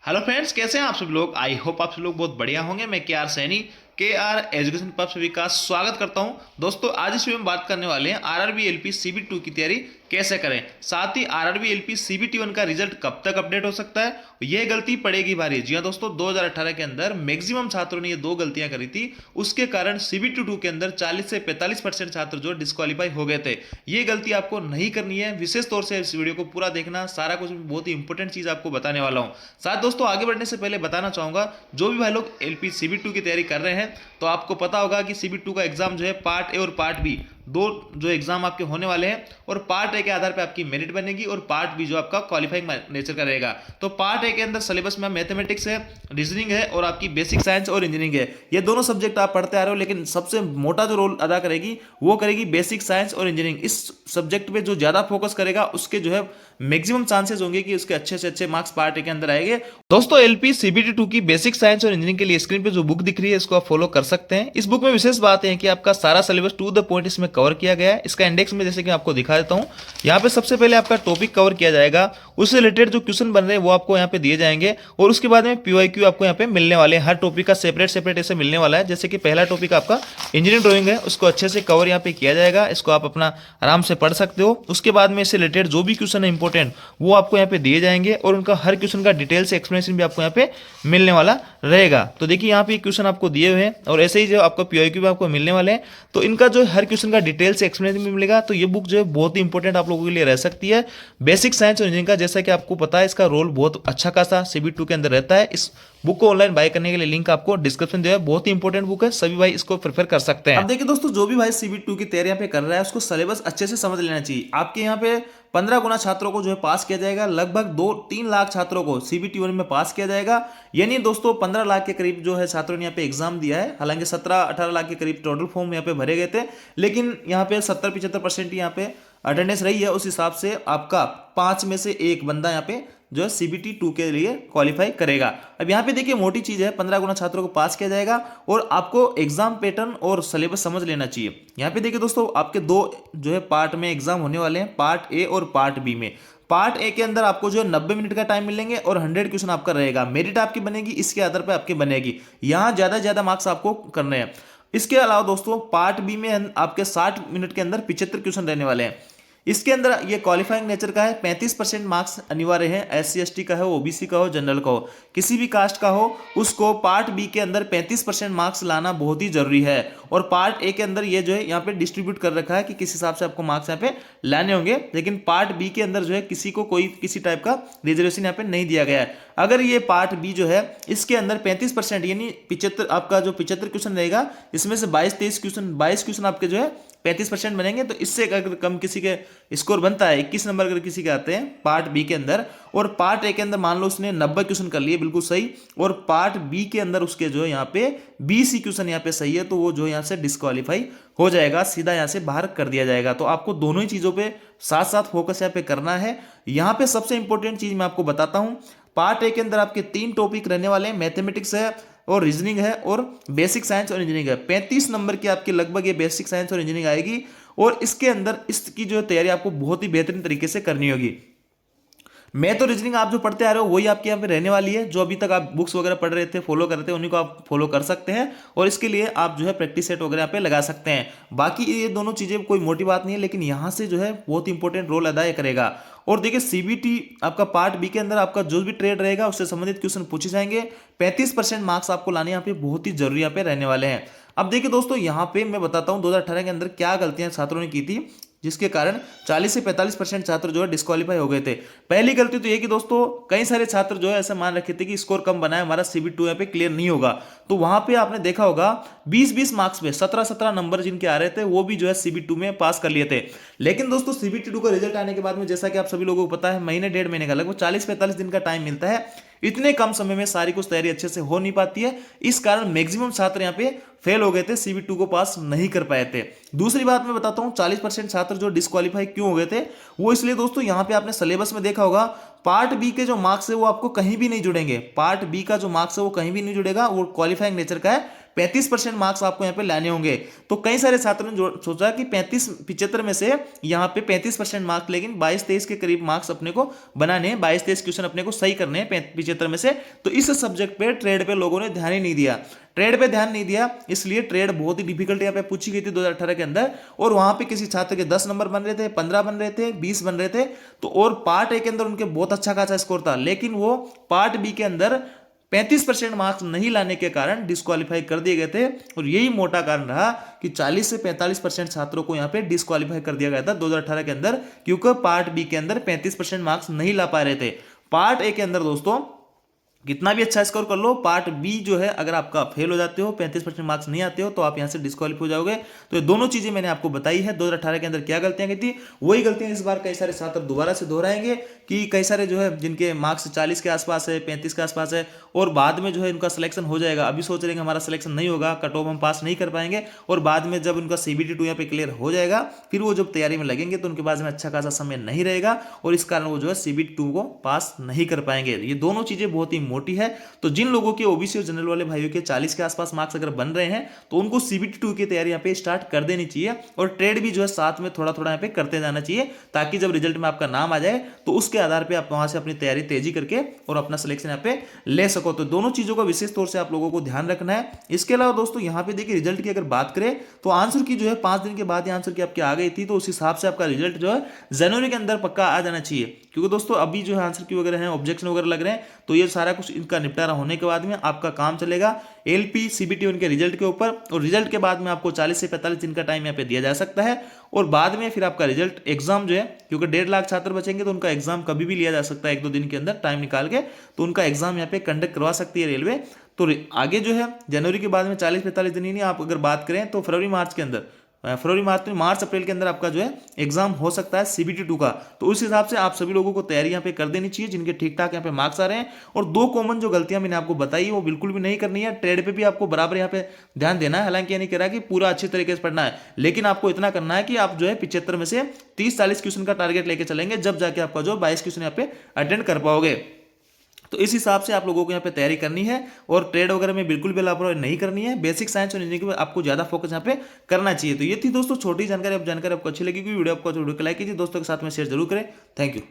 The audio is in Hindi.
हेलो फ्रेंड्स, कैसे हैं आप सभी लोग। आई होप आप सभी लोग बहुत बढ़िया होंगे। मैं के आर सैनी के आर एजुकेशन पर सभी का स्वागत करता हूं। दोस्तों, आज इस वीडियो में बात करने वाले हैं आरआरबी एलपी सीबीटी 2 की तैयारी कैसे करें, साथ ही आरआरबी एलपी सीबीटी 1 का रिजल्ट कब तक अपडेट हो सकता है। यह गलती पड़ेगी भारी। जी हाँ दोस्तों, 2018 के अंदर मैक्सिमम छात्रों ने ये दो गलतियां करी थी। उसके कारण सीबीटी 2 के अंदर 40 से 45% छात्र जो डिस्क्वालीफाई हो गए थे। ये गलती आपको नहीं करनी है। विशेष तौर से इस वीडियो को पूरा देखना, सारा कुछ बहुत ही इंपॉर्टेंट चीज आपको बताने वाला हूं। साथ दोस्तों, आगे बढ़ने से पहले बताना चाहूंगा, जो भी भाई लोग एलपी सीबीटी 2 की तैयारी कर रहे हैं, तो आपको पता होगा कि सीबीटी 2 का एग्जाम जो है पार्ट ए और पार्ट बी दो जो एग्जाम आपके होने वाले हैं। और पार्ट ए के आधार पर आपकी मेरिट बनेगी और पार्ट बी जो आपका क्वालिफाइंग नेचर का रहेगा। तो पार्ट ए के अंदर सिलेबस में मैथमेटिक्स है, रीजनिंग है और आपकी बेसिक साइंस और इंजीनियरिंग है। ये दोनों सब्जेक्ट आप पढ़ते आ रहे हो, लेकिन सबसे मोटा जो रोल अदा करेगी वो करेगी बेसिक साइंस और इंजीनियरिंग। इस सब्जेक्ट पे जो ज्यादा फोकस करेगा उसके जो है मैक्सिमम चांसेस होंगे कि उसके अच्छे से अच्छे मार्क्स पार्ट ए के अंदर आएंगे। दोस्तों, एलपी सीबीटी 2 की बेसिक साइंस और इंजीनियरिंग के लिए स्क्रीन पे जो बुक दिख रही है इसको आप फॉलो कर सकते हैं। इस बुक में विशेष बात है कि आपका सारा सिलेबस टू द पॉइंट इसमें कवर किया गया है। इसका इंडेक्स में जैसे कि आपको दिखा देता हूं, यहाँ पे सबसे पहले आपका टॉपिक कवर किया जाएगा, उससे रिलेटेड जो क्वेश्चन बन रहे हैं वो आपको यहाँ पे दिए जाएंगे और उसके बाद में पीवाईक्यू आपको यहाँ पे मिलने वाले हैं। हर टॉपिक का सेपरेट सेपरेट ऐसे मिलने वाला है। जैसे कि पहला टॉपिक आपका इंजीनियरिंग ड्राइंग है, उसको अच्छे से कवर यहाँ पे किया जाएगा। इसको आप अपना आराम से पढ़ सकते हो। उसके बाद में इससे रिलेटेड जो भी क्वेश्चन है इंपॉर्टेंट वो आपको यहाँ पे दिए जाएंगे और उनका हर क्वेश्चन का डिटेल से एक्सप्लेनेशन भी आपको यहाँ पे मिलने वाला रहेगा। तो देखिए, यहाँ पे क्वेश्चन आपको दिए हुए हैं और ऐसे ही जो आपको पीवाईक्यू भी आपको मिलने वाले हैं, तो इनका जो हर क्वेश्चन का डिटेल से एक्सप्लेनेशन भी मिलेगा। तो ये बुक जो है बहुत ही इंपॉर्टेंट आप लोगों के लिए रह सकती है। बेसिक साइंस और इंजीनियरिंग का, जैसा कि आपको पता है, इसका रोल बहुत अच्छा खासा सीबीटी 2 के अंदर रहता है। इस बुक को ऑनलाइन बाय करने के लिए लिंक आपको डिस्क्रिप्शन दिया है। बहुत ही इंपॉर्टेंट बुक है, सभी भाई इसको प्रेफर कर सकते हैं। अब देखिए दोस्तों, जो भी भाई सीबीटी 2 की तैयारी यहाँ पे कर रहा है उसको सिलेबस अच्छे से समझ लेना चाहिए। आपके यहाँ पे 15 गुना छात्रों को जो है पास किया जाएगा। लगभग 2-3 लाख छात्रों को सीबीटी 1 में पास किया जाएगा। यानी दोस्तों 15 लाख के करीब जो है छात्रों ने यहाँ पे एग्जाम दिया है। हालांकि 17-18 लाख के करीब टोटल फॉर्म यहाँ पे भरे गए थे, लेकिन यहाँ पे 70-75% यहाँ पे अटेंडेंस रही है। उस हिसाब से आपका 5 में से एक बंदा यहाँ पे जो है सीबीटी 2 के लिए क्वालिफाई करेगा। अब यहाँ पे देखिए, मोटी चीज है, 15 गुना छात्रों को पास किया जाएगा और आपको एग्जाम पैटर्न और सिलेबस समझ लेना चाहिए। यहाँ पे देखिए दोस्तों, आपके दो जो है पार्ट में एग्जाम होने वाले हैं, पार्ट ए और पार्ट बी में। पार्ट ए के अंदर आपको जो है 90 मिनट का टाइम मिलेंगे और 100 क्वेश्चन आपका रहेगा। मेरिट आपकी बनेगी, इसके आधार पर आपकी बनेगी। यहाँ ज्यादा से ज्यादा मार्क्स आपको करने हैं। इसके अलावा दोस्तों पार्ट बी में आपके 60 मिनट के अंदर 75 क्वेश्चन रहने वाले हैं। इसके अंदर ये क्वालिफाइंग नेचर का है। 35% मार्क्स अनिवार्य है। SC ST का हो, ओबीसी का हो, जनरल का हो, किसी भी कास्ट का हो, उसको पार्ट बी के अंदर 35% मार्क्स लाना बहुत ही जरूरी है। और पार्ट ए के अंदर ये जो है यहाँ पे डिस्ट्रीब्यूट कर रखा है कि किस हिसाब से आपको मार्क्स यहाँ पे लाने होंगे। लेकिन पार्ट बी के अंदर जो है किसी को कोई किसी टाइप का रिजर्वेशन यहाँ पे नहीं दिया गया है। अगर ये पार्ट बी जो है इसके अंदर 35% यानी 75 आपका जो 75 क्वेश्चन रहेगा, इसमें से 22-23 क्वेश्चन 22 क्वेश्चन आपके जो है 35% बनेंगे। तो इससे अगर कम किसी के स्कोर बनता है, 21 नंबर अगर किसी के आते हैं पार्ट बी के अंदर, और पार्ट ए के अंदर मान लो उसने 90 क्वेश्चन कर लिए बिल्कुल सही, और पार्ट बी के अंदर उसके जो है यहाँ पे 20 ही क्वेश्चन यहाँ पे सही है, तो वो जो यहाँ से डिस्क्वालीफाई हो जाएगा, सीधा यहाँ से बाहर कर दिया जाएगा। तो आपको दोनों ही चीजों पे साथ साथ फोकस यहाँ पे करना है। यहाँ पे सबसे इंपॉर्टेंट चीज मैं आपको बताता हूँ, पार्ट ए के अंदर आपके 3 टॉपिक रहने वाले हैं, मैथमेटिक्स है और रीजनिंग है और बेसिक साइंस और इंजीनियरिंग है। 35 नंबर की आपकी लगभग ये बेसिक साइंस और इंजीनियरिंग आएगी और इसके अंदर इसकी जो तैयारी आपको बहुत ही बेहतरीन तरीके से करनी होगी। मैं तो रीजनिंग आप जो पढ़ते आ रहे हो वही आपके यहाँ पे रहने वाली है। जो अभी तक आप बुक्स वगैरह पढ़ रहे थे, फॉलो कर रहे थे, उन्हीं को आप फॉलो कर सकते हैं और इसके लिए आप जो है प्रैक्टिस सेट वगैरह यहाँ पे लगा सकते हैं। बाकी ये दोनों चीजें कोई मोटी बात नहीं है, लेकिन यहाँ से जो है बहुत इंपॉर्टेंट रोल अदा करेगा। और देखिए, सीबीटी आपका पार्ट बी के अंदर आपका जो भी ट्रेड रहेगा उससे संबंधित क्वेश्चन पूछे जाएंगे। 35% मार्क्स आपको लाने यहाँ पे बहुत ही जरूरी यहाँ पे रहने वाले हैं। अब देखिए दोस्तों, यहाँ पे मैं बताता हूँ 2018 के अंदर क्या गलतियां छात्रों ने की थी, जिसके कारण 40 से 45% छात्र जो है डिस्क्वालीफाई हो गए थे। पहली गलती तो ये कि दोस्तों कई सारे छात्र जो है ऐसा मान रखे थे कि स्कोर कम बना है, हमारा सीबीटी 2 यहाँ पे क्लियर नहीं होगा। तो वहां पे आपने देखा होगा 20-20 मार्क्स पे 17-17 नंबर जिनके आ रहे थे वो भी जो है सीबीटी 2 में पास कर लिए थे। लेकिन दोस्तों सीबीटी 2 का रिजल्ट आने के बाद में, जैसा कि आप सभी लोगों को पता है, महीने 1.5 महीने का लगभग 40-45 दिन का टाइम मिलता है। इतने कम समय में सारी कुछ तैयारी अच्छे से हो नहीं पाती है। इस कारण मैक्सिमम छात्र यहाँ पे फेल हो गए थे, सीबीटी 2 को पास नहीं कर पाए थे। दूसरी बात मैं बताता हूँ, 40% छात्र जो डिस्क्वालीफाई क्यों हो गए थे, वो इसलिए दोस्तों यहाँ पे आपने सिलेबस में देखा होगा पार्ट बी के जो मार्क्स है वो आपको कहीं भी नहीं जुड़ेंगे। पार्ट बी का जो मार्क्स है वो कहीं भी नहीं जुड़ेगा, वो क्वालिफाइंग नेचर का है। 35% मार्क्स आपको यहाँ पे लाने होंगे। तो कई सारे छात्रों ने सोचा कि 75 में से यहाँ पे 35% मार्क्स, लेकिन 22-23 के करीब मार्क्स अपने को बनाने हैं, 22-23 क्वेश्चन अपने को सही करने हैं 75 में से। तो इस सब्जेक्ट पे ट्रेड पे लोगों ने ध्यान ही नहीं दिया, ट्रेड पे ध्यान नहीं दिया, इसलिए ट्रेड बहुत ही डिफिकल्ट यहाँ पे पूछी गई थी 2018 के अंदर। और वहां पे किसी छात्र के 10 नंबर बन रहे थे, 15 बन रहे थे, 20 बन रहे थे। तो और पार्ट ए के अंदर उनके बहुत अच्छा खासा स्कोर था, लेकिन वो पार्ट बी के अंदर 35% मार्क्स नहीं लाने के कारण डिस्क्वालीफाई कर दिए गए थे। और यही मोटा कारण रहा कि 40 से 45% छात्रों को यहाँ पे डिस्क्वालीफाई कर दिया गया था 2018 के अंदर, क्योंकि पार्ट बी के अंदर 35% मार्क्स नहीं ला पा रहे थे। पार्ट ए के अंदर दोस्तों कितना भी अच्छा स्कोर कर लो, पार्ट बी जो है अगर आपका फेल हो जाते हो, 35% मार्क्स नहीं आते हो, तो आप यहां से डिस्क्वालीफाई हो जाओगे। तो ये दोनों चीजें मैंने आपको बताई है 2018 के अंदर क्या गलतियां की थी, वही गलतियां इस बार कई सारे छात्र दोबारा से दोहराएंगे कि कई सारे जो है जिनके मार्क्स 40 के आसपास है, 35 के आसपास है, और बाद में जो है इनका सिलेक्शन हो जाएगा, अभी सोच रहे हैं हमारा सिलेक्शन नहीं होगा, कट ऑफ हम पास नहीं कर पाएंगे, और बाद में जब उनका CBT 2 यहाँ पे क्लियर हो जाएगा, फिर वो जब तैयारी में लगेंगे तो उनके पास में अच्छा खासा समय नहीं रहेगा, और इस कारण वो जो है CBT 2 को पास नहीं कर पाएंगे। ये दोनों चीजें बहुत ही मोटी है। तो जिन लोगों के ओबीसी और जनरल वाले भाइयों के 40 के आसपास मार्क्स अगर बन रहे हैं, तो उनको CBT 2 की तैयारी यहाँ पे स्टार्ट कर देनी चाहिए, और ट्रेड भी जो है साथ में थोड़ा थोड़ा यहाँ पे करते जाना चाहिए, ताकि जब रिजल्ट में आपका नाम आ जाए तो उसके आधार पे आप वहां से अपनी तैयारी तेजी करके और अपना सिलेक्शन यहाँ पे ले सको। तो दोनों चीजों का विशेष तौर से आप लोगों को ध्यान रखना है। इसके अलावा दोस्तों यहाँ पे देखिए रिजल्ट की अगर बात करें तो आंसर की जो है 5 दिन के बाद आंसर की आपकी आ गई थी, तो उस हिसाब से आपका रिजल्ट जो है जनवरी के अंदर पक्का आ जाना चाहिए, क्योंकि दोस्तों अभी जो है आंसर की वगैरह है, ऑब्जेक्शन वगैरह लग रहे हैं, तो ये सारा कुछ इनका निपटारा होने के बाद में आपका काम चलेगा LP CBT उनके रिजल्ट के ऊपर, और रिजल्ट के बाद में आपको 40 से 45 दिन का टाइम यहाँ पे दिया जा सकता है, और बाद में फिर आपका रिजल्ट एग्जाम जो है, क्योंकि 1.5 लाख छात्र बचेंगे तो उनका एग्जाम कभी भी लिया जा सकता है 1-2 दिन के अंदर टाइम निकाल के, तो उनका एग्जाम यहाँ पे कंडक्ट करवा सकती है रेलवे। तो आगे जो है जनवरी के बाद में 40-45 दिन ही नहीं, आप अगर बात करें तो मार्च अप्रैल के अंदर आपका जो है एग्जाम हो सकता है CBT 2 का। तो उस हिसाब से आप सभी लोगों को तैयारी यहाँ पे कर देनी चाहिए जिनके ठीक ठाक यहाँ पे मार्क्स आ रहे हैं। और 2 कॉमन जो गलतियां मैंने आपको बताई वो बिल्कुल भी नहीं करनी है। ट्रेड पे भी आपको बराबर यहाँ पे ध्यान देना है, हालांकि ये नहीं कह रहा कि पूरा अच्छी तरीके से पढ़ना है, लेकिन आपको इतना करना है कि आप जो है 75 में से 30-40 क्वेश्चन का टारगेट लेके चलेंगे, जब जाके आपका जो 22 क्वेश्चन यहाँ पे अटेंड कर पाओगे। तो इस हिसाब से आप लोगों को यहाँ पे तैयारी करनी है, और ट्रेड वगैरह में बिल्कुल भी लापरवाही नहीं करनी है। बेसिक साइंस और इंजीनियरिंग पे आपको ज्यादा फोकस यहाँ पे करना चाहिए। तो ये थी दोस्तों छोटी जानकारी। अब जानकारी आपको अच्छी लगी, वीडियो आपको वीडियो को लाइक कीजिए, दोस्तों के साथ में शेयर जरूर करें। Thank you.